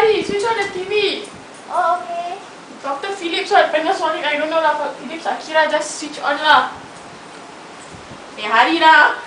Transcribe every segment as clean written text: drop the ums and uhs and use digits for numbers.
Hari, switch on the TV. Oh, okay. Dr. Philips or Panasonic, I don't know lah. But Philips, Akira, just switch on lah. Hari lah.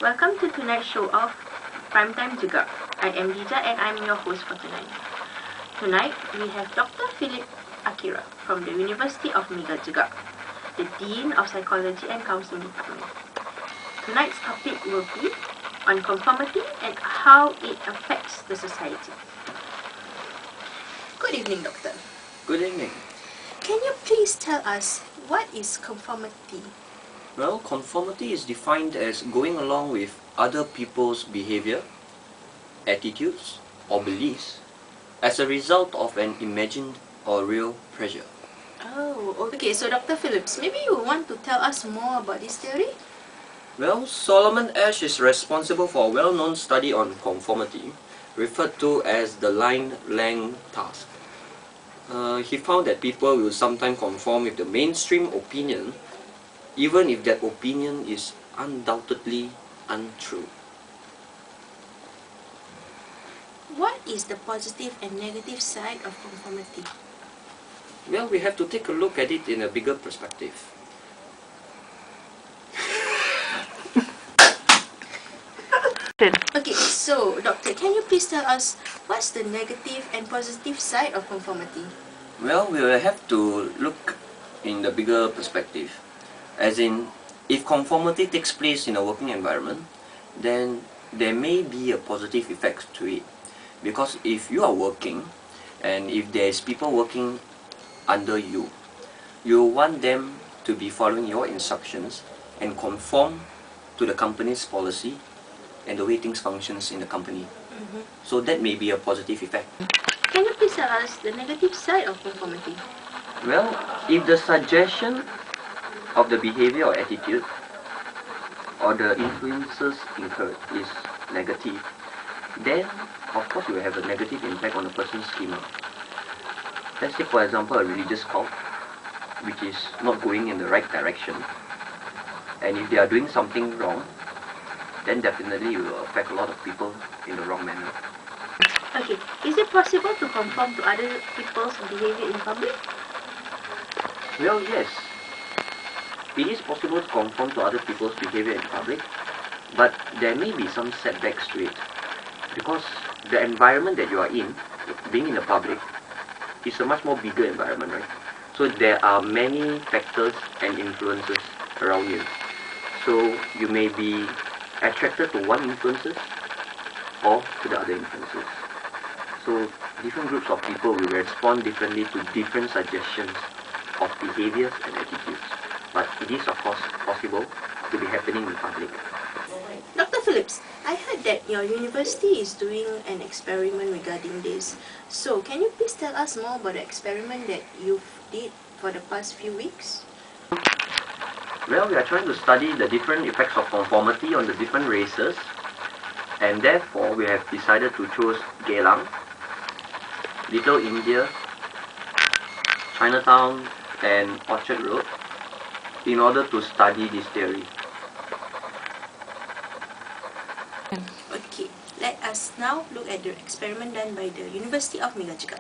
Welcome to tonight's show of Primetime Juga. I am Dija and I'm your host for tonight. Tonight, we have Dr. Philip Akira from the University of Megha Juga, the Dean of Psychology and Counseling Department. Tonight's topic will be on conformity and how it affects the society. Good evening, Doctor. Good evening. Can you please tell us what is conformity? Well, conformity is defined as going along with other people's behavior, attitudes, or beliefs as a result of an imagined or real pressure. Oh, okay. So Dr. Phillips, maybe you want to tell us more about this theory? Well, Solomon Asch is responsible for a well-known study on conformity, referred to as the line-length task. He found that people will sometimes conform with the mainstream opinion even if that opinion is undoubtedly untrue. What is the positive and negative side of conformity? Well, we have to take a look at it in a bigger perspective. Okay, so Doctor, can you please tell us what's the negative and positive side of conformity? Well, we will have to look in the bigger perspective. As in, if conformity takes place in a working environment, then there may be a positive effect to it. Because if you are working, and if there is people working under you, you want them to be following your instructions and conform to the company's policy and the way things functions in the company. So that may be a positive effect. Can you please tell us the negative side of conformity? Well, if the suggestion of the behavior or attitude or the influences incurred is negative, then of course you will have a negative impact on a person's schema. Let's take for example a religious cult which is not going in the right direction, and if they are doing something wrong, then definitely it will affect a lot of people in the wrong manner. Okay, is it possible to conform to other people's behavior in public? Well, yes. It is possible to conform to other people's behavior in public, but there may be some setbacks to it. Because the environment that you are in, being in the public, is a much more bigger environment, right? So there are many factors and influences around you. So you may be attracted to one influences or to the other influences. So different groups of people will respond differently to different suggestions of behaviors and attitudes. But it is of course possible to be happening in public. Dr. Phillips, I heard that your university is doing an experiment regarding this. So can you please tell us more about the experiment that you did for the past few weeks? Well, we are trying to study the different effects of conformity on the different races, and therefore we have decided to choose Geylang, Little India, Chinatown and Orchard Road in order to study this theory. Okay, let us now look at the experiment done by the University of Megha Juga.